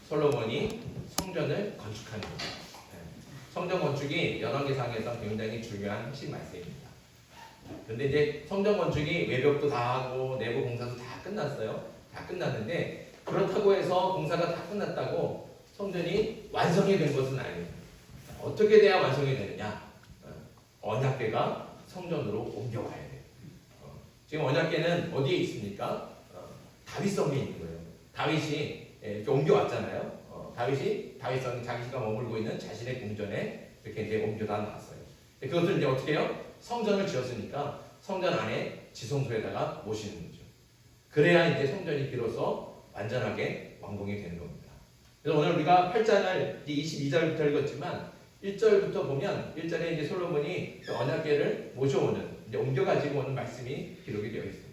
솔로몬이 성전을 건축하는 거예요. 성전 건축이 열왕기상에서 굉장히 중요한 핵심 말씀입니다. 그런데 이제 성전 건축이 외벽도 다 하고 내부 공사도 다 끝났어요. 다 끝났는데 그렇다고 해서 공사가 다 끝났다고 성전이 완성이 된 것은 아니에요. 어떻게 돼야 완성이 되느냐? 언약궤가 성전으로 옮겨가야 돼요. 지금 언약궤는 어디에 있습니까? 다윗성에 있는 거예요. 다윗이 이렇게 옮겨왔잖아요. 다윗성이 자기가 머물고 있는 자신의 궁전에 이렇게 이제 옮겨다 놨어요. 그것을 이제 어떻게 해요? 성전을 지었으니까 성전 안에 지성소에다가 모시는 거죠. 그래야 이제 성전이 비로소 완전하게 완공이 되는 겁니다. 그래서 오늘 우리가 8장을 22절부터 읽었지만 1절부터 보면 1절에 이제 솔로몬이 그 언약궤를 모셔오는, 이제 옮겨가지고 오는 말씀이 기록이 되어 있습니다.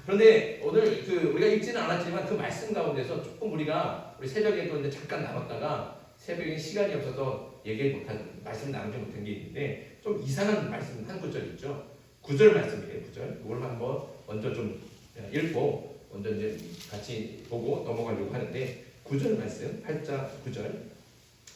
그런데 오늘 우리가 읽지는 않았지만 그 말씀 가운데서 조금 우리 새벽에도 이제 잠깐 나눴다가 새벽에 시간이 없어서 얘기 못한, 말씀 나누지 못한 게 있는데 좀 이상한 말씀 한 구절 있죠. 9절 말씀이에요. 9절. 이걸 한번 먼저 좀 읽고 먼저 이제 같이 보고 넘어가려고 하는데 9절 말씀, 8장 9절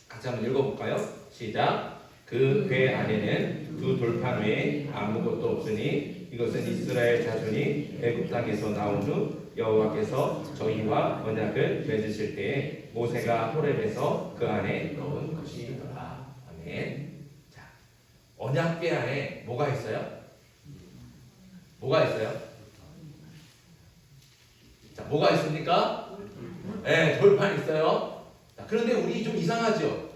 같이 한번 읽어볼까요? 시작. 그 궤 안에는 두 돌판 외에 아무것도 없으니 이것은 이스라엘 자손이 애굽 땅에서 나온 후 여호와께서 저희와 언약을 맺으실 때에 모세가 호렙에서 그 안에 넣은 것이더라. 아멘. 자, 언약궤 안에 뭐가 있어요? 뭐가 있어요? 자, 뭐가 있습니까? 네, 돌판 있어요. 자, 그런데 우리 좀 이상하죠?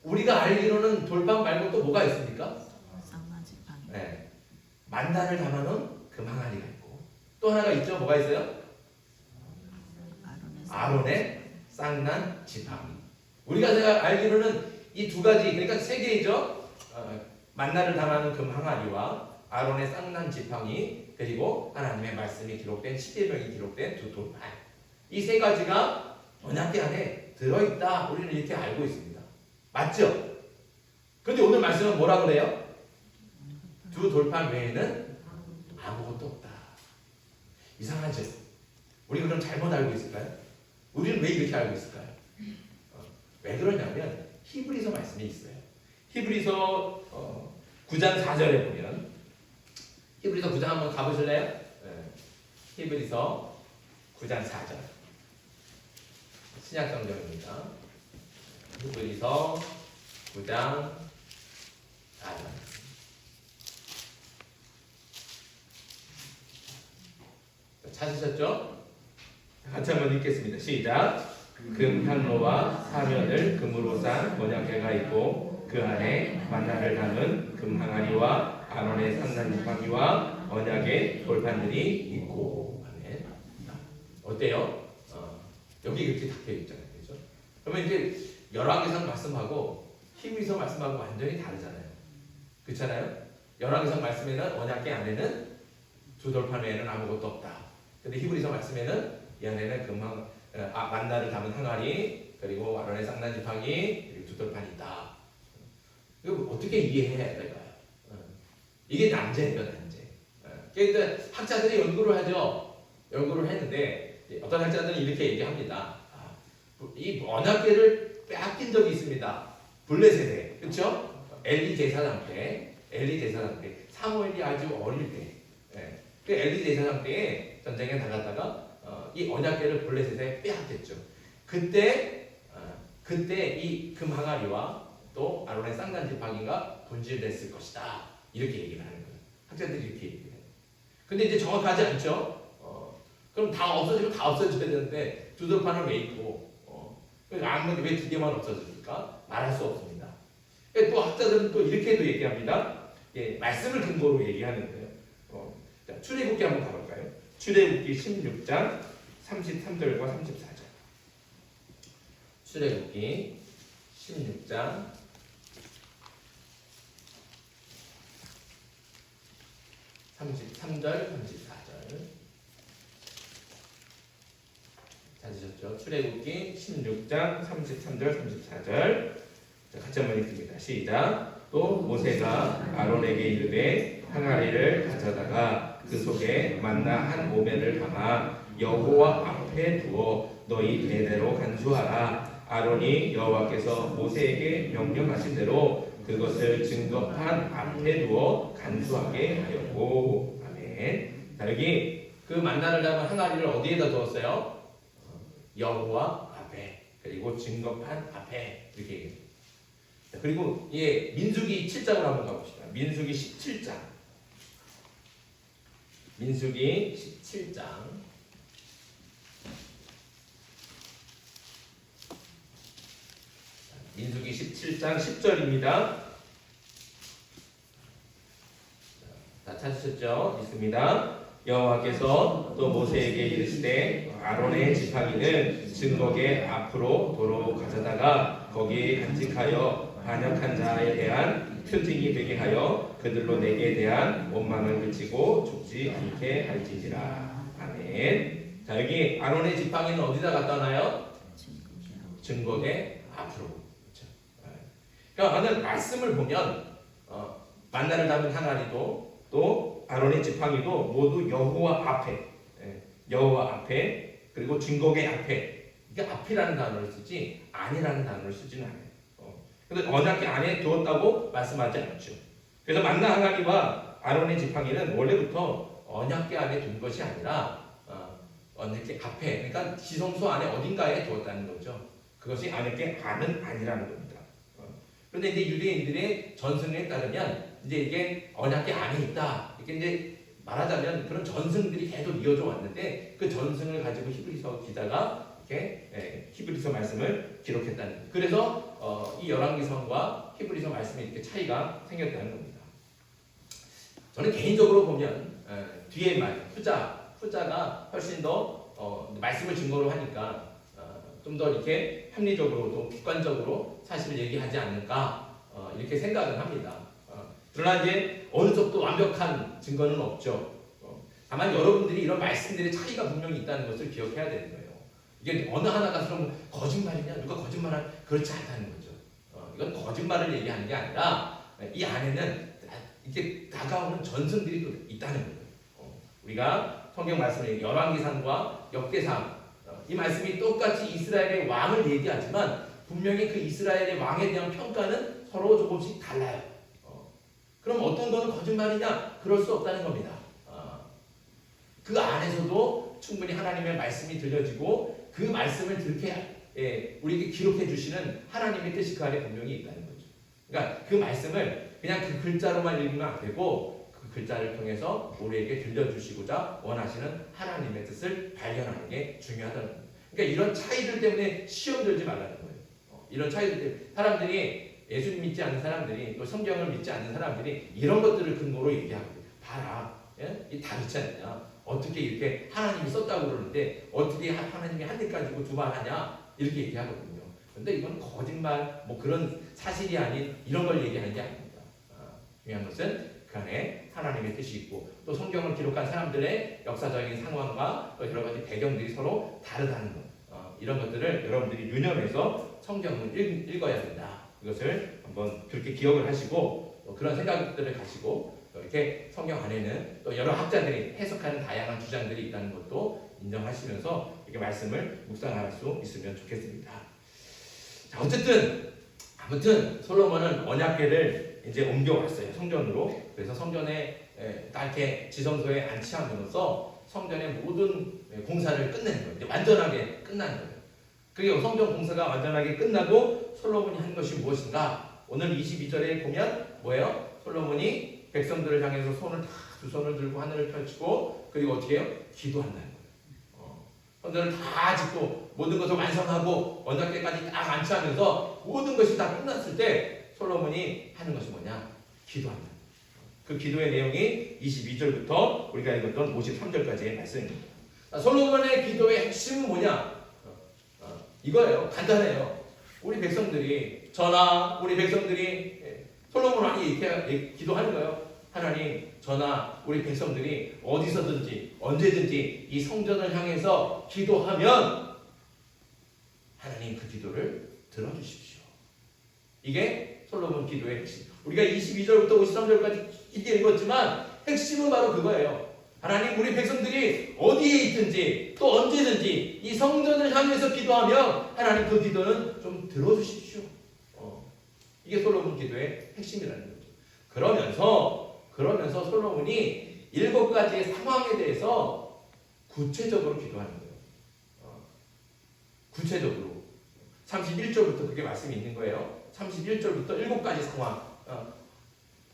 우리가 알기로는 돌판 말고 또 뭐가 있습니까? 네, 만나를 담아놓은 금항아리가 있고 또 하나가 있죠. 뭐가 있어요? 아론의 쌍난 지팡이. 우리가 알기로는 이 두 가지, 그러니까 세 개이죠. 만나를 담아놓은 금항아리와 아론의 쌍난 지팡이, 그리고 하나님의 말씀이 기록된 십계명이 기록된 두 돌판. 이 세 가지가 언약궤 안에 들어있다. 우리는 이렇게 알고 있습니다. 맞죠? 그런데 오늘 말씀은 뭐라 그래요? 두 돌판 외에는 아무것도 없다. 이상하죠? 우리 그럼 잘못 알고 있을까요? 우리는 왜 이렇게 알고 있을까요? 왜 그러냐면 히브리서 말씀이 있어요. 히브리서 9장 4절에 보면, 히브리서 9장 한번 가보실래요? 네. 히브리서 9장 4절 신약성경입니다. 히브리서 9장 4절 찾으셨죠? 같이 한번 읽겠습니다. 시작. 금향로와 사면을 금으로 싼 언약궤가 있고 그 안에 만나를 담은 금항아리와 아론의 쌍난 지팡이와 언약의 돌판들이 있고. 아멘. 어때요? 여기 이렇게 닫혀 있잖아요. 그렇죠? 그러면 이제 열왕기상 말씀하고 히브리서 말씀하고 완전히 다르잖아요. 그렇잖아요? 열왕기상 말씀에는 언약궤 안에는 두 돌판 외에는 아무것도 없다. 근데 히브리서 말씀에는 이 안에는 만나를 담은 항아리, 그리고 아론의 쌍난 지팡이, 두 돌판이 있다. 이거 어떻게 이해해야 될까요? 이게 난제예요, 난제. 그러니까 학자들이 연구를 하죠. 연구를 했는데 어떤 학자들은 이렇게 얘기합니다. 이 언약궤를 빼앗긴 적이 있습니다. 블레셋에, 그렇죠? 엘리 제사장 때, 사무엘이 아주 어릴 때, 그 엘리 제사장 때에 전쟁에 나갔다가 이 언약궤를 블레셋에 빼앗겼죠. 그때 이 금항아리와 또 아론의 쌍난 지팡이가 분실됐을 것이다. 이렇게 얘기를 하는 거예요. 학자들이 이렇게 얘기해요. 근데 이제 정확하지 않죠. 그럼 다 없어지면 다 없어져야 되는데 두 돌판은 왜 있고 아무리 왜 두 개만 없어집니까? 말할 수 없습니다. 또 학자들은 또 이렇게도 얘기합니다. 예, 말씀을 근거로 얘기하는 거예요. 자, 출애굽기 한번 가볼까요? 출애굽기 16장 33절과 34절. 출애굽기 16장 33절, 34절. 찾으셨죠? 출애굽기 16장 33절, 34절. 자, 같이 한번 읽습니다. 시작. 또 모세가 아론에게 이르되 항아리를 가져다가 그 속에 만나 한 오멜을 담아 여호와 옆에 두어 너희 대대로 간수하라. 아론이 여호와께서 모세에게 명령하신 대로 그것을 증거판 앞에 두어 간수하게 하였고. 아멘. 자, 여기 그 만나를 담은 항아리를 어디에다 두었어요? 여호와 앞에, 그리고 증거판 앞에, 이렇게 얘기해요. 그리고 예, 민수기 7장으로 한번 가봅시다. 민수기 17장. 민수기 17장. 민수기 17장 10절입니다. 다 찾으셨죠? 있습니다. 여호와께서 또 모세에게 이르시되 아론의 지팡이는 증거계 앞으로 도로 가져다가 거기에 간직하여 반역한 자에 대한 표징이 되게 하여 그들로 내게 대한 원망을 그치고 죽지 않게 할지니라. 아멘. 자, 여기 아론의 지팡이는 어디다 갖다 놔요? 증거계 앞으로. 그렇죠? 그러니까 오늘 말씀을 보면 만나를 담은 항아리도 또 아론의 지팡이도 모두 여호와 앞에, 여호와 앞에, 그리고 증거계 앞에. 이게 앞이라는 단어를 쓰지 안이라는 단어를 쓰지는 않아요. 근데 언약궤 안에 두었다고 말씀하지 않죠. 그래서 만나 항아리와 아론의 지팡이는 원래부터 언약궤 안에 둔 것이 아니라 언약궤 앞에, 그러니까 지성소 안에 어딘가에 두었다는 거죠. 그것이 언약궤 안은 아니라는 겁니다. 그런데 이제 유대인들의 전승에 따르면 이제 이게 언약궤 안에 있다, 이렇게 이제 말하자면 그런 전승들이 계속 이어져 왔는데 그 전승을 가지고 히브리서 기자가 이렇게 히브리서 말씀을 기록했다는 거예요. 그래서 이 열왕기서와 히브리서 말씀에 이렇게 차이가 생겼다는 겁니다. 저는 개인적으로 보면 뒤에 말 후자가 훨씬 더 말씀을 증거로 하니까 좀 더 이렇게 합리적으로 또 객관적으로 사실을 얘기하지 않을까 이렇게 생각을 합니다. 그러나 이제 어느 정도 완벽한 증거는 없죠. 다만 여러분들이 이런 말씀들의 차이가 분명히 있다는 것을 기억해야 되는 거예요. 이게 어느 하나가 그럼 거짓말이냐, 누가 거짓말을 그렇지 않다는 거죠. 이건 거짓말을 얘기하는 게 아니라 이 안에는 이렇게 다가오는 전승들이 또 있다는 거예요. 우리가 성경 말씀을 열왕기상과 역대상, 이 말씀이 똑같이 이스라엘의 왕을 얘기하지만 분명히 그 이스라엘의 왕에 대한 평가는 서로 조금씩 달라요. 그럼 어떤 거는 거짓말이냐? 그럴 수 없다는 겁니다. 그 안에서도 충분히 하나님의 말씀이 들려지고 그 말씀을 들게 우리에게 기록해 주시는 하나님의 뜻이 그 안에 분명히 있다는 거죠. 그러니까 그 말씀을 그냥 그 글자로만 읽으면 안 되고 그 글자를 통해서 우리에게 들려주시고자 원하시는 하나님의 뜻을 발견하는 게 중요하다는 겁니다. 그러니까 이런 차이들 때문에 시험 들지 말라는 거예요. 이런 차이들 때문에 사람들이, 예수님 믿지 않는 사람들이, 또 성경을 믿지 않는 사람들이 이런 것들을 근거로 얘기하고, 봐라, 이 다르지 않냐, 어떻게 이렇게 하나님이 썼다고 그러는데 어떻게 하나님이 한 일 가지고 두 말 하냐, 이렇게 얘기하거든요. 근데 이건 거짓말, 뭐 그런 사실이 아닌 이런 걸 얘기하는 게 아닙니다. 중요한 것은 그 안에 하나님의 뜻이 있고 또 성경을 기록한 사람들의 역사적인 상황과 또 여러 가지 배경들이 서로 다르다는 것, 이런 것들을 여러분들이 유념해서 성경을 읽어야 된다. 이것을 한번 그렇게 기억을 하시고 그런 생각들을 가지고 이렇게 성경 안에는 또 여러 학자들이 해석하는 다양한 주장들이 있다는 것도 인정하시면서 이렇게 말씀을 묵상할 수 있으면 좋겠습니다. 자, 아무튼 솔로몬은 언약궤를 이제 옮겨왔어요, 성전으로. 그래서 성전에 딱 이렇게 지성소에 안치함으로써 성전의 모든 공사를 끝낸 거예요. 이제 완전하게 끝난 거예요. 그게 성전 공사가 완전하게 끝나고 솔로몬이 한 것이 무엇인가? 오늘 22절에 보면 뭐예요? 솔로몬이 백성들을 향해서 두 손을 들고 하늘을 펼치고 그리고 어떻게 해요? 기도한다는 거예요. 성전을 다 짓고 모든 것을 완성하고 언약궤까지 딱 안치하면서 모든 것이 다 끝났을 때 솔로몬이 하는 것이 뭐냐? 기도한다. 그 기도의 내용이 22절부터 우리가 읽었던 53절까지의 말씀입니다. 솔로몬의 기도의 핵심은 뭐냐? 이거예요. 간단해요. 우리 백성들이 솔로몬이 이렇게 기도하는 거예요. 하나님, 저나 우리 백성들이 어디서든지 언제든지 이 성전을 향해서 기도하면 하나님 그 기도를 들어주십시오. 이게 솔로몬 기도의 핵심. 우리가 22절부터 53절까지 길게 읽었지만 핵심은 바로 그거예요. 하나님 우리 백성들이 어디에 있든지 또 언제든지 이 성전을 향해서 기도하면 하나님 그 기도는 좀 들어주십시오. 이게 솔로몬 기도의 핵심이라는 거죠. 그러면서 솔로몬이 7가지의 상황에 대해서 구체적으로 기도하는 거예요. 구체적으로 31절부터 그게 말씀이 있는 거예요. 31절부터 7가지 상황.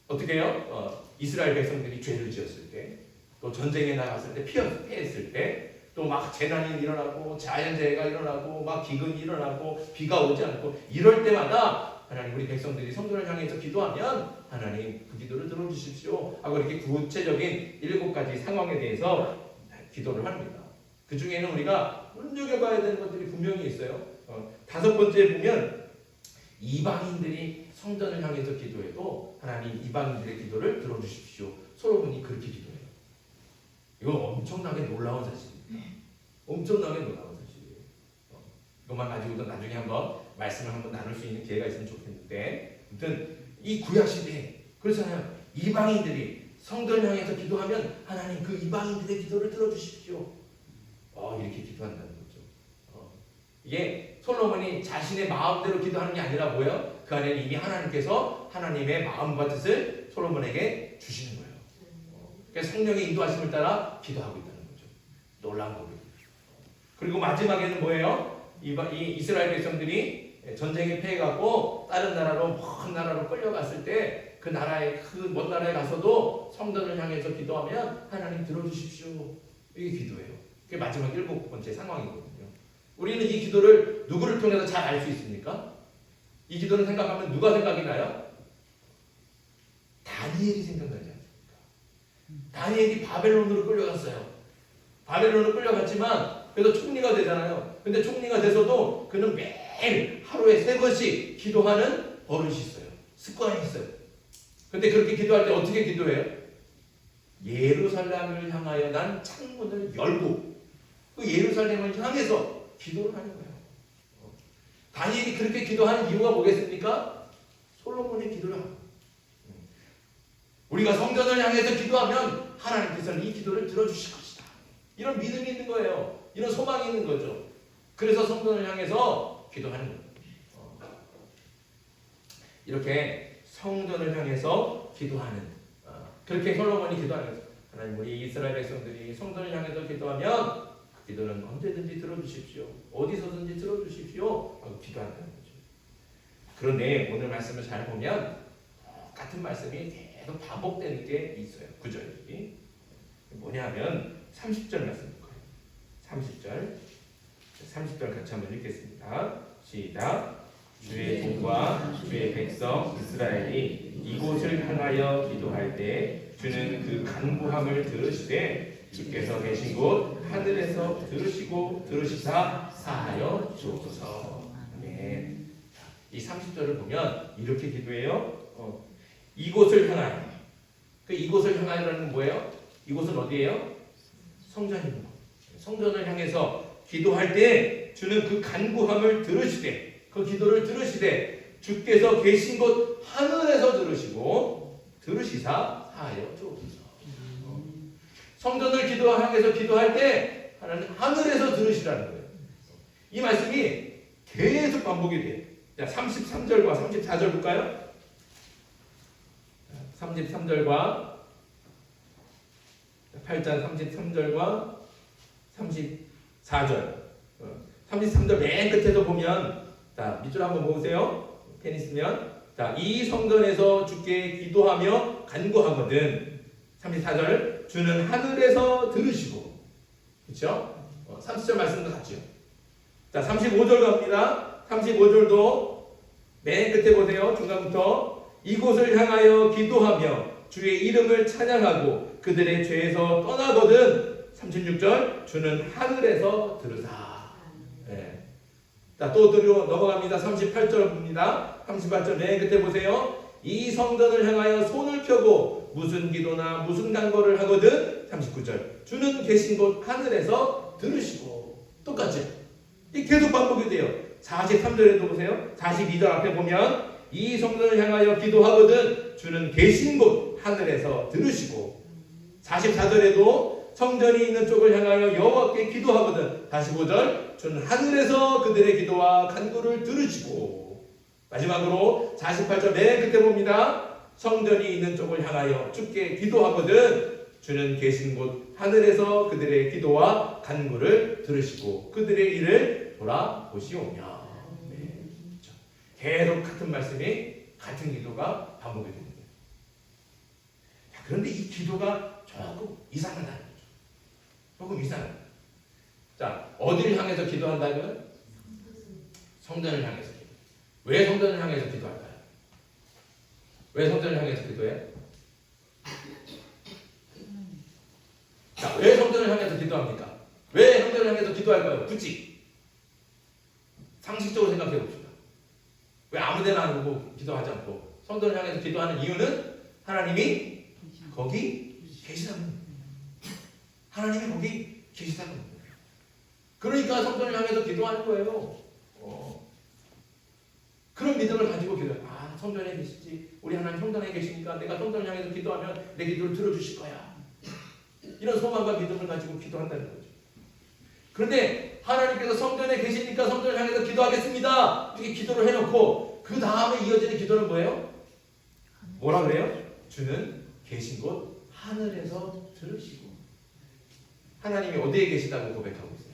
어떻게 해요? 이스라엘 백성들이 죄를 지었을 때, 또 전쟁에 나갔을 때, 피했을 때, 또 막 재난이 일어나고 자연재해가 일어나고 막 기근이 일어나고 비가 오지 않고 이럴 때마다 하나님 우리 백성들이 성전을 향해서 기도하면 하나님 그 기도를 들어주십시오 하고 이렇게 구체적인 7가지 상황에 대해서 기도를 합니다. 그 중에는 우리가 눈여겨봐야 되는 것들이 분명히 있어요. 5번째 보면 이방인들이 성전을 향해서 기도해도 하나님 이방인들의 기도를 들어주십시오. 솔로몬이 그렇게 기도해요. 이건 엄청나게 놀라운 사실입니다. 엄청나게 놀라운 사실이에요. 이것만 가지고도 나중에 한번 말씀을 한번 나눌 수 있는 기회가 있으면 좋겠는데, 아무튼 이 구약 시대에 그렇잖아요. 이방인들이 성전을 향해서 기도하면 하나님 그 이방인들의 기도를 들어주십시오. 이렇게 기도한다는 거죠. 이게 솔로몬이 자신의 마음대로 기도하는 게 아니라 뭐예요? 그 안에는 이미 하나님께서 하나님의 마음과 뜻을 솔로몬에게 주시는 거예요. 그래서 성령의 인도하심을 따라 기도하고 있다는 거죠. 놀라운 거예요. 그리고 마지막에는 뭐예요? 이 이스라엘 백성들이 전쟁에 패해갖고 다른 나라로 먼 나라로 끌려갔을 때 그 나라에 그 먼 나라에 가서도 성전을 향해서 기도하면 하나님 들어주십시오. 이게 기도예요. 그게 마지막 7번째 상황이거든요. 우리는 이 기도를 누구를 통해서 잘 알 수 있습니까? 이 기도를 생각하면 누가 생각이 나요? 다니엘이 생각나지 않습니까? 다니엘이 바벨론으로 끌려갔어요. 바벨론으로 끌려갔지만 그래도 총리가 되잖아요. 근데 총리가 돼서도 그는 매일 하루에 3번씩 기도하는 버릇이 있어요. 습관이 있어요. 근데 그렇게 기도할 때 어떻게 기도해요? 예루살렘을 향하여 난 창문을 열고 그 예루살렘을 향해서 기도를 하는 거예요. 다니엘이 그렇게 기도하는 이유가 뭐겠습니까? 솔로몬의 기도를 하고, 우리가 성전을 향해서 기도하면 하나님께서는 이 기도를 들어주실 것이다. 이런 믿음이 있는 거예요. 이런 소망이 있는 거죠. 그래서 성전을 향해서 기도하는 거예요. 이렇게 성전을 향해서 기도하는, 그렇게 솔로몬이 기도하는 거죠. 하나님 우리 이스라엘 백성들이 성전을 향해서 기도하면 그 기도는 언제든지 들어주십시오. 어디서든지 들어주십시오 하고 기도한다는 거죠. 그런데 오늘 말씀을 잘 보면 같은 말씀이 계속 반복되는 게 있어요. 구절이 뭐냐면 30절 말씀 볼까요? 30절 같이 한번 읽겠습니다. 시작. 주의 종과 주의 백성 이스라엘이 이곳을 향하여 기도할 때 주는 그 간구함을 들으시되 주께서 계신 곳 하늘에서 들으시고 들으시사 사하여 주옵소서. 아멘. 이 30절을 보면 이렇게 기도해요. 이곳을 향하여. 그 이곳을 향하여라는 뭐예요? 이곳은 어디예요? 성전입니다. 성전을 향해서 기도할 때 주는 그 간구함을 들으시되, 그 기도를 들으시되 주께서 계신 곳 하늘에서 들으시고 들으시사 하여 주옵소서. 성전을 향해서 기도할 때 하나님 하늘에서 들으시라는 거예요. 이 말씀이 계속 반복이 돼요. 자, 33절과 34절 볼까요? 33절과 8장 33절과 34절. 33절 맨 끝에도 보면, 자, 밑줄 한번 보세요. 펜 있으면. 자, 이 성전에서 주께 기도하며 간구하거든. 34절. 주는 하늘에서 들으시고. 그렇죠? 30절 말씀도 같죠. 자, 35절 갑니다. 35절도 맨 끝에 보세요. 중간부터. 이곳을 향하여 기도하며 주의 이름을 찬양하고 그들의 죄에서 떠나거든. 36절. 주는 하늘에서 들으사. 네. 자, 또 넘어갑니다. 38절 봅니다. 38절 맨 끝에 보세요. 이 성전을 향하여 손을 펴고 무슨 기도나 무슨 간구를 하거든. 39절. 주는 계신 곳 하늘에서 들으시고. 똑같죠? 이 계속 반복이 돼요. 43절에도 보세요. 42절 앞에 보면 이 성전을 향하여 기도하거든 주는 계신 곳 하늘에서 들으시고. 44절에도 성전이 있는 쪽을 향하여 여호와께 기도하거든. 다시 9절. 주는 하늘에서 그들의 기도와 간구를 들으시고. 마지막으로 48절 맨 끝에 봅니다. 성전이 있는 쪽을 향하여 주께 기도하거든. 주는 계신 곳 하늘에서 그들의 기도와 간구를 들으시고 그들의 일을 돌아보시오며. 네. 계속 같은 말씀이 같은 기도가 반복이 됩니다. 그런데 이 기도가 조금 이상하다는 거죠. 조금 이상해요. 자, 어디를 향해서 기도한다면? 성전을 향해서 기도. 왜 성전을 향해서 기도할까요? 왜 성전을 향해서 기도해? 자, 왜 성전을 향해서 기도합니까? 왜 성전을 향해서 기도할까요? 굳이 상식적으로 생각해 봅시다. 왜 아무데나 안 보고 기도하지 않고 성전을 향해서 기도하는 이유는 하나님이 거기 계시다는, 하나님이 거기 계시다는 거예요. 그러니까 성전을 향해서 기도하는 거예요. 그런 믿음을 가지고 기도해요. 아, 성전에 계시지. 우리 하나님 성전에 계시니까 내가 성전을 향해서 기도하면 내 기도를 들어주실 거야. 이런 소망과 믿음을 가지고 기도한다는 거죠. 그런데 하나님께서 성전에 계시니까 성전을 향해서 기도하겠습니다. 이렇게 기도를 해놓고 그 다음에 이어지는 기도는 뭐예요? 뭐라 그래요? 주는 계신 곳 하늘에서 들으시고. 하나님이 어디에 계시다고 고백하고 있어요?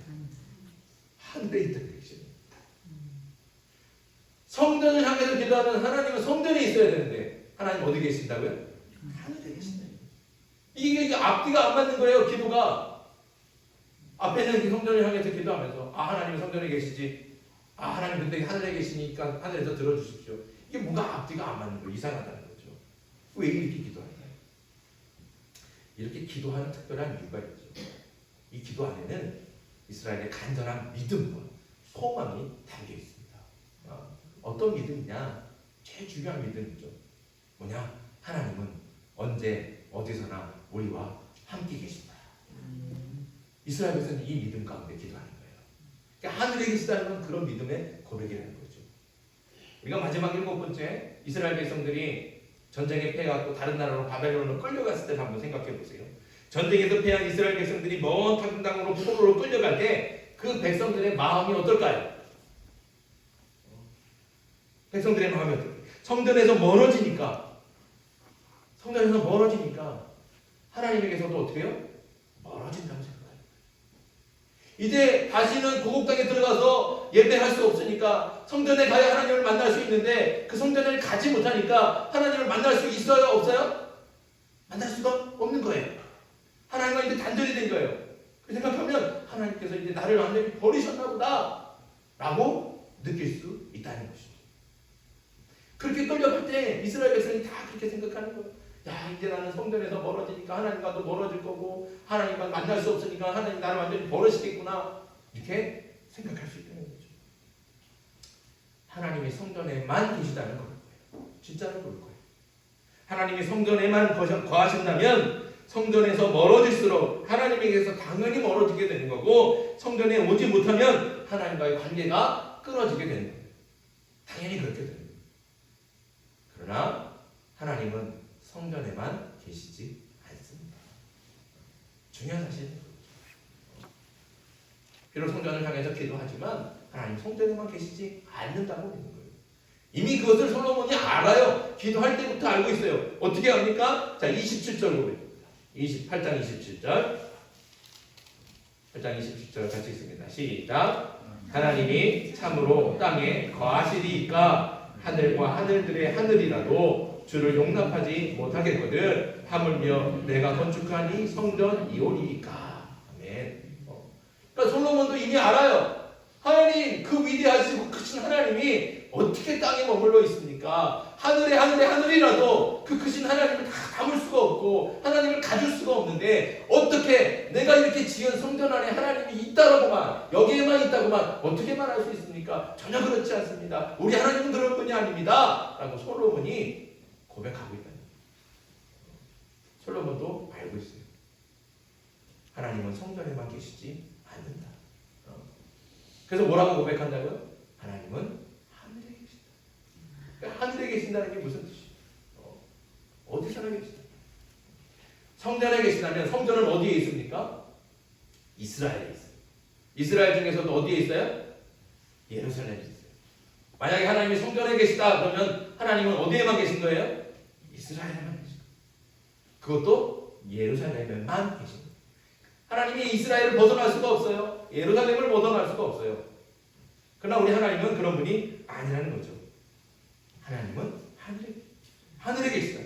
하늘에 있다고 계시죠. 성전을 향해서 기도하는 하나님은 성전에 있어야 되는데 하나님 어디 계신다고요? 하늘에 계신다. 이게 앞뒤가 안 맞는 거예요. 기도가 앞에는 성전을 향해서 기도하면서 아, 하나님 성전에 계시지. 아, 하나님 근데 하늘에 계시니까 하늘에서 들어주십시오. 이게 뭔가 앞뒤가 안 맞는 거예요. 이상하다는 거죠. 왜 이렇게 기도할까요? 이렇게 기도하는 특별한 이유가 있죠. 이 기도 안에는 이스라엘의 간절한 믿음과 소망이 담겨 있습니다. 어떤 믿음이냐? 제일 중요한 믿음이죠. 뭐냐? 하나님은 언제 어디서나 우리와 함께 계신다. 이스라엘 백성은 이 믿음 가운데 기도하는 거예요. 그러니까 하늘에 계시다는 건 그런 믿음의 고백이라는 거죠. 우리가 마지막 7번째 이스라엘 백성들이 전쟁에 패해갖고 다른 나라로 바벨론으로 끌려갔을 때를 한번 생각해 보세요. 전쟁에서 패한 이스라엘 백성들이 먼 땅으로 포로로 끌려갈 때 그 백성들의 마음이 어떨까요? 백성들의 마음이 어떨까요? 성전에서 멀어지니까 하나님에게서도 어떻게 해요? 멀어진다고 생각해요. 이제 다시는 고국 땅에 들어가서 예배할 수 없으니까 성전에 가야 하나님을 만날 수 있는데 그 성전을 가지 못하니까 하나님을 만날 수 있어요? 없어요? 만날 수가 없는 거예요. 하나님과 이제 단절이 된 거예요. 그 생각하면 하나님께서 이제 나를 완전히 버리셨나 보다 라고 느낄 수 있다는 것이죠. 그렇게 끌려갈 때 이스라엘 백성이 다 그렇게 생각하는 거예요. 야, 이제 나는 성전에서 멀어지니까 하나님과도 멀어질 거고 하나님과 만날 수 없으니까 하나님 나를 완전히 버리시겠구나 이렇게 생각할 수 있다는 거죠. 하나님이 성전에만 계시다는 거예요. 진짜로 그럴 거예요. 하나님이 성전에만 거하신다면 성전에서 멀어질수록 하나님에게서 당연히 멀어지게 되는 거고 성전에 오지 못하면 하나님과의 관계가 끊어지게 되는 거예요. 당연히 그렇게 됩니다. 그러나 하나님은 성전에만 계시지 않습니다. 중요한 사실입니다. 비록 성전을 향해서 기도하지만 하나님 성전에만 계시지 않는다고 믿는 거예요. 이미 그것을 솔로몬이 알아요. 기도할 때부터 알고 있어요. 어떻게 합니까? 자, 27절 보겠습니다. 8장 27절. 8장 27절 같이 읽습니다. 시작. 하나님이 참으로 땅에 거하시리이까 하늘과 하늘들의 하늘이라도 주를 용납하지 못하겠거든 하물며 내가 건축한 이 성전이오리이까. 아멘. 그러니까 솔로몬도 이미 알아요. 하나님, 그 위대하시고 크신 하나님이 어떻게 땅에 머물러 있습니까? 하늘의 하늘이라도 그 크신 하나님을 다 담을 수가 없고 하나님을 가질 수가 없는데 어떻게 내가 이렇게 지은 성전 안에 하나님이 있다라고만, 여기에만 있다고만 어떻게 말할 수 있습니까? 전혀 그렇지 않습니다. 우리 하나님은 그럴 분이 아닙니다 라고 솔로몬이 고백하고 있다. 솔로몬도 알고 있어요. 하나님은 성전에만 계시지 않는다. 그래서 뭐라고 고백한다고요? 하나님은 하늘에 계신다. 하늘에 계신다는 게 무슨 뜻이에요? 어디서나 계신다. 성전에 계시다면 성전은 어디에 있습니까? 이스라엘에 있어요. 이스라엘 중에서도 어디에 있어요? 예루살렘에 있어요. 만약에 하나님이 성전에 계시다 그러면 하나님은 어디에만 계신 거예요? 이스라엘에만 계신 거예요. 그것도 예루살렘에만 계신 거예요. 하나님이 이스라엘을 벗어날 수가 없어요. 예루살렘을 벗어날 수가 없어요. 그러나 우리 하나님은 그런 분이 아니라는 거죠. 하나님은 하늘에 계시다.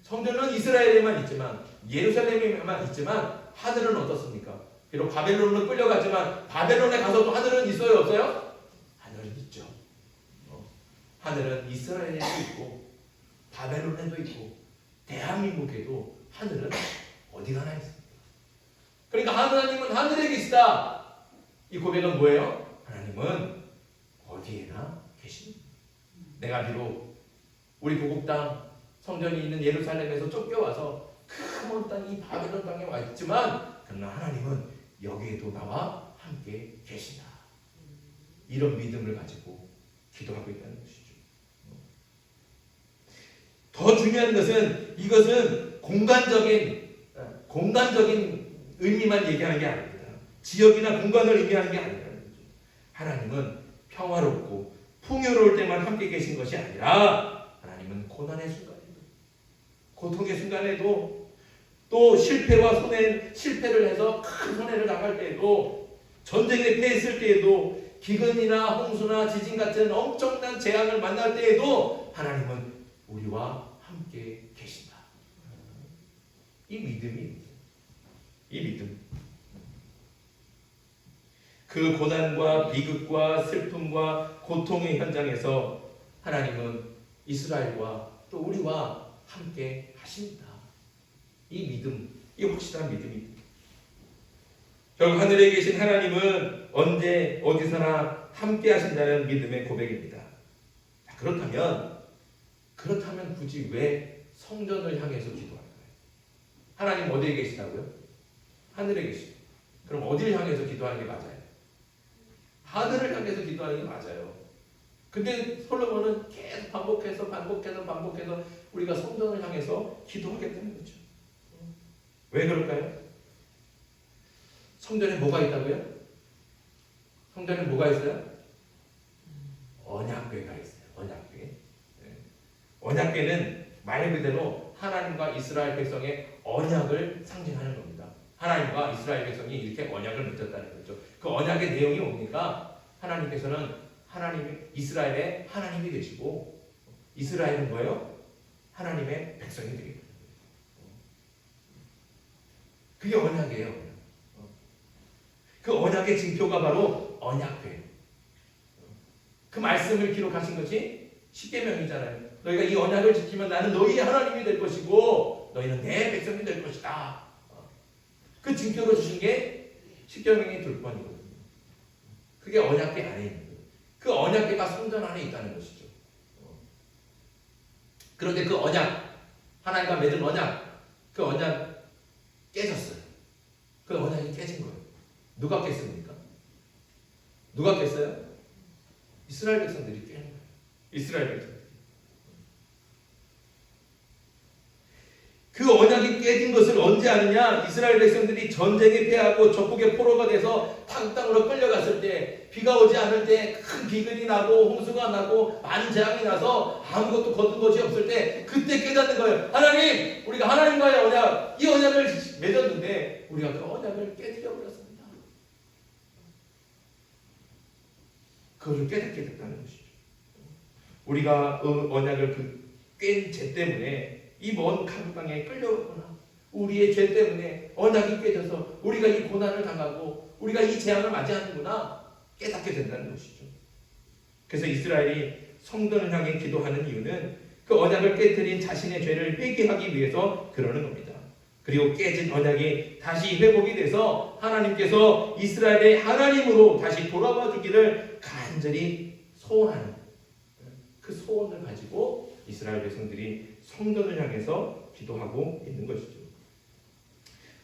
성전은 이스라엘에만 있지만 예루살렘에만 있지만 하늘은 어떻습니까? 비록 바벨론으로 끌려갔지만 바벨론에 가서도 하늘은 있어요 없어요? 하늘은 있죠. 하늘은 이스라엘에도 있고 바벨론에도 있고 대한민국에도 하늘은 어디 가나 있습니다. 그러니까 하나님은 하늘에 계시다. 이 고백은 뭐예요? 하나님은 어디에나 계십니다. 내가 비록 우리 고국 땅 성전이 있는 예루살렘에서 쫓겨와서 그 먼 땅 이 바벨론 땅에 와 있지만 그러나 하나님은 여기에도 나와 함께 계시다. 이런 믿음을 가지고 기도하고 있다는 것이죠. 더 중요한 것은 이것은 공간적인 의미만 얘기하는 게 아닙니다. 지역이나 공간을 의미하는 게 아니라는 거죠. 하나님은 평화롭고 풍요로울 때만 함께 계신 것이 아니라 하나님은 고난의 순간에도 고통의 순간에도 또 실패를 해서 큰 손해를 당할 때에도 전쟁에 패했을 때에도 기근이나 홍수나 지진 같은 엄청난 재앙을 만날 때에도 하나님은 우리와 함께 계신다. 이 믿음. 그 고난과 비극과 슬픔과 고통의 현장에서 하나님은 이스라엘과 또 우리와 함께 하십니다. 이 믿음, 이 확실한 믿음입니다. 결국 하늘에 계신 하나님은 언제 어디서나 함께 하신다는 믿음의 고백입니다. 그렇다면 굳이 왜 성전을 향해서 기도할까요? 하나님 어디에 계시다고요? 하늘에 계시고. 그럼 어디를 향해서 기도하는 게 맞아요? 하늘을 향해서 기도하는 게 맞아요. 근데 솔로몬은 계속 반복해서 우리가 성전을 향해서 기도하겠다는 거죠. 왜 그럴까요? 성전에 뭐가 있다고요? 성전에 뭐가 있어요? 언약궤가 있어요. 언약궤. 언약궤는 말 그대로 하나님과 이스라엘 백성의 언약을 상징하는 겁니다. 하나님과 이스라엘 백성이 이렇게 언약을 맺었다는 거죠. 그 언약의 내용이 뭡니까? 하나님께서는 이스라엘의 하나님이 되시고 이스라엘은 뭐예요? 하나님의 백성이 되겠다. 그게 언약이에요. 그 언약의 징표가 바로 언약궤. 그 말씀을 기록하신 것이 십계명이잖아요. 너희가 이 언약을 지키면 나는 너희의 하나님이 될 것이고 너희는 내 백성이 될 것이다. 그 징표로 주신 게 십계명의 둘번이거든요. 그게 언약궤 안에 있는 거예요. 그 언약궤가 성전 안에 있다는 것이죠. 그런데 그 언약, 하나님과 맺은 언약, 그 언약 깨졌어요. 그 언약이 깨진 거예요. 누가 깼습니까? 누가 깼어요? 이스라엘 백성들이 깬 거예요. 이스라엘 백성. 그 언약이 깨진 것을 언제 아느냐? 이스라엘 백성들이 전쟁에 패하고 적국의 포로가 돼서 타국 땅으로 끌려갔을 때, 비가 오지 않을 때 큰 비근이 나고 홍수가 나고 많은 재앙이 나서 아무것도 거둔 것이 없을 때 그때 깨닫는 거예요. 하나님, 우리가 하나님과의 언약, 이 언약을 맺었는데 우리가 그 언약을 깨뜨려 버렸습니다. 그것을 깨닫게 됐다는 것이죠. 우리가 언약을 깬 죄 때문에 이 먼 가국 땅에 끌려오거나 우리의 죄 때문에 언약이 깨져서 우리가 이 고난을 당하고 우리가 이 재앙을 맞이하는구나 깨닫게 된다는 것이죠. 그래서 이스라엘이 성전을 향해 기도하는 이유는 그 언약을 깨뜨린 자신의 죄를 회개하기 위해서 그러는 겁니다. 그리고 깨진 언약이 다시 회복이 돼서 하나님께서 이스라엘의 하나님으로 다시 돌아와 주기를 간절히 소원하는 그 소원을 가지고 이스라엘 백성들이 성전을 향해서 기도하고 있는 것이죠.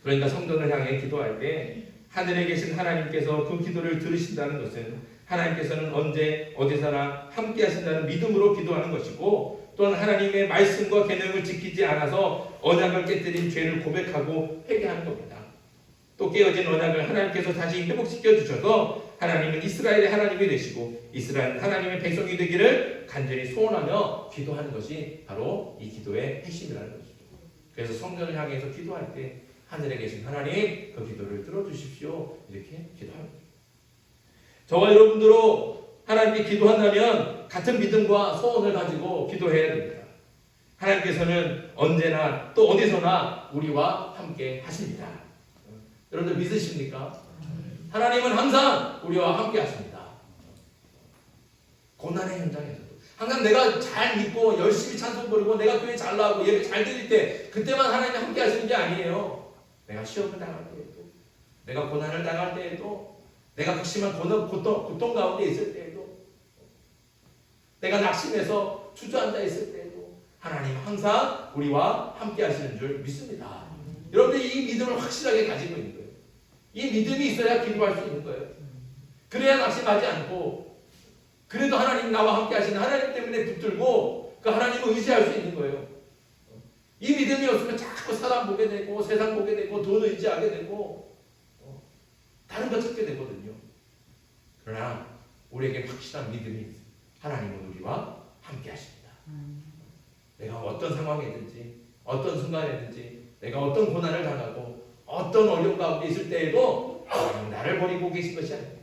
그러니까 성전을 향해 기도할 때 하늘에 계신 하나님께서 그 기도를 들으신다는 것은 하나님께서는 언제 어디서나 함께 하신다는 믿음으로 기도하는 것이고 또는 하나님의 말씀과 계명을 지키지 않아서 언약을 깨뜨린 죄를 고백하고 회개하는 겁니다. 또 깨어진 언약을 하나님께서 다시 회복시켜 주셔서 하나님은 이스라엘의 하나님이 되시고 이스라엘 하나님의 백성이 되기를 간절히 소원하며 기도하는 것이 바로 이 기도의 핵심이라는 것이죠. 그래서 성전을 향해서 기도할 때 하늘에 계신 하나님 그 기도를 들어주십시오 이렇게 기도합니다. 저와 여러분들도 하나님께 기도한다면 같은 믿음과 소원을 가지고 기도해야 됩니다. 하나님께서는 언제나 또 어디서나 우리와 함께 하십니다. 여러분들 믿으십니까? 하나님은 항상 우리와 함께 하십니다. 고난의 현장에서도 항상 내가 잘 믿고 열심히 찬송 부르고 내가 교회 잘 나가고 예배 잘 드릴 때 그때만 하나님이 함께 하시는 게 아니에요. 내가 시험을 당할 때에도 내가 고난을 당할 때에도 내가 극심한 고통 가운데 있을 때에도 내가 낙심해서 주저앉아 있을 때에도 하나님 항상 우리와 함께 하시는 줄 믿습니다. 여러분들 이 믿음을 확실하게 가지고 있는 거예요. 이 믿음이 있어야 기도할 수 있는 거예요. 그래야 낙심하지 않고 그래도 하나님 나와 함께 하시는 하나님 때문에 붙들고 그 하나님을 의지할 수 있는 거예요. 이 믿음이 없으면 자꾸 사람 보게 되고 세상 보게 되고 돈 의지하게 되고 다른 거 찾게 되거든요. 그러나 우리에게 확실한 믿음이 있어요. 하나님은 우리와 함께 하십니다. 내가 어떤 상황이든지 어떤 순간이든지 내가 어떤 고난을 당하고 어떤 어려움 가운데 있을 때에도 하나님 나를 버리고 계신 것이 아닙니다.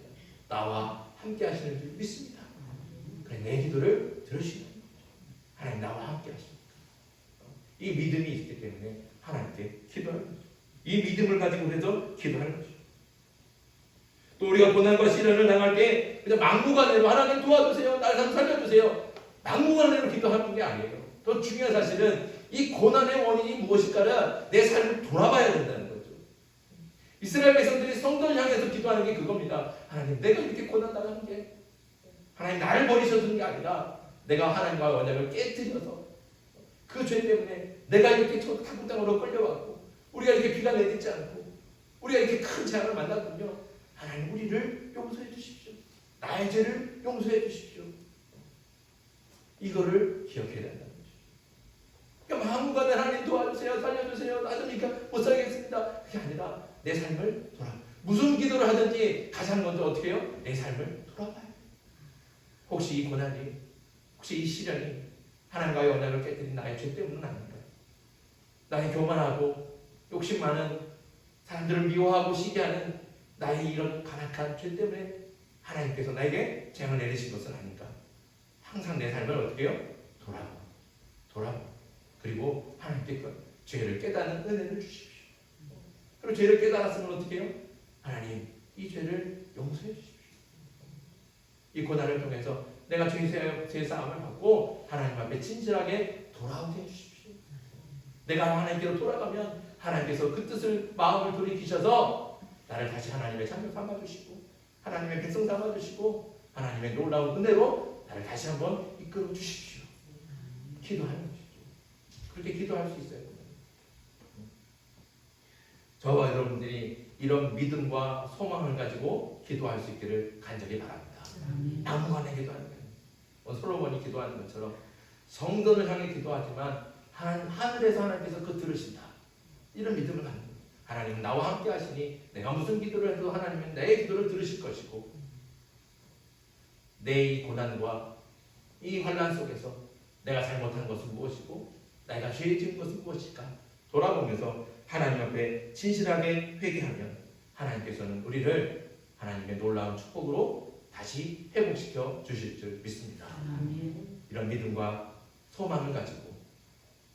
나와 함께 하시는 줄 믿습니다. 그래 내 기도를 들으시는 거죠. 하나님 나와 함께 하십니다. 이 믿음이 있기 때문에 하나님께 기도하는 거죠. 이 믿음을 가지고 그래서 기도하는 거죠. 또 우리가 고난과 시련을 당할 때 그냥 막무가내로 하나님 도와주세요. 날 좀 살려주세요. 막무가내로 기도하는 게 아니에요. 더 중요한 사실은 이 고난의 원인이 무엇일까를 내 삶을 돌아봐야 된다는 거죠. 이스라엘 백성들이 성전을 향해서 기도하는 게 그겁니다. 하나님 내가 이렇게 고난 당하는 게 하나님 나를 버리셔준 게 아니라 내가 하나님과의 언약을 깨뜨려서 그 죄 때문에 내가 이렇게 타국 땅으로 끌려왔고 우리가 이렇게 비가 내리지 않고 우리가 이렇게 큰 재앙을 만났군요. 하나님 우리를 용서해 주십시오. 나의 죄를 용서해 주십시오. 이거를 기억해야 된다는 거죠. 그러니까 막무가내 하나님 도와주세요. 살려주세요. 나 좀 못 살겠습니다. 그게 아니라 내 삶을 무슨 기도를 하든지 가장 먼저 어떻게 해요? 내 삶을 돌아봐요. 혹시 이 고난이 혹시 이 시련이 하나님과의 언약을 깨뜨린 나의 죄 때문은 아닌가요? 나의 교만하고 욕심 많은 사람들을 미워하고 시기하는 나의 이런 간악한 죄 때문에 하나님께서 나에게 재앙을 내리신 것은 아닌가? 항상 내 삶을 어떻게 해요? 돌아보고 그리고 하나님께 죄를 깨닫는 은혜를 주십시오. 그리고 죄를 깨달았으면 어떻게 해요? 하나님 이 죄를 용서해 주십시오. 이 고난을 통해서 내가 죄 싸움을 받고 하나님 앞에 진실하게 돌아오게 해주십시오. 내가 하나님께로 돌아가면 하나님께서 그 뜻을 마음을 돌이키셔서 나를 다시 하나님의 자녀 삼아주시고 하나님의 백성 삼아주시고 하나님의 놀라운 은혜로 나를 다시 한번 이끌어 주십시오. 기도하는 것이죠. 그렇게 기도할 수 있어요. 저와 여러분들이 이런 믿음과 소망을 가지고 기도할 수 있기를 간절히 바랍니다. 막무가내 기도하는 거예요. 솔로몬이 기도하는 것처럼 성전을 향해 기도하지만 하늘에서 하나님께서 그 들으신다. 이런 믿음을 갖는 거예요. 하나님은 나와 함께 하시니 내가 무슨 기도를 해도 하나님은 내 기도를 들으실 것이고 내 이 고난과 이 환난 속에서 내가 잘못한 것은 무엇이고 내가 죄 지은 것은 무엇일까 돌아보면서 하나님 앞에 진실하게 회개하면 하나님께서는 우리를 하나님의 놀라운 축복으로 다시 회복시켜 주실 줄 믿습니다. 이런 믿음과 소망을 가지고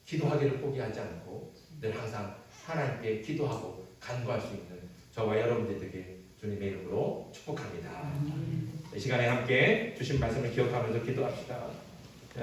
기도하기를 포기하지 않고 늘 항상 하나님께 기도하고 간구할 수 있는 저와 여러분들에게 주님의 이름으로 축복합니다. 이 시간에 함께 주신 말씀을 기억하면서 기도합시다.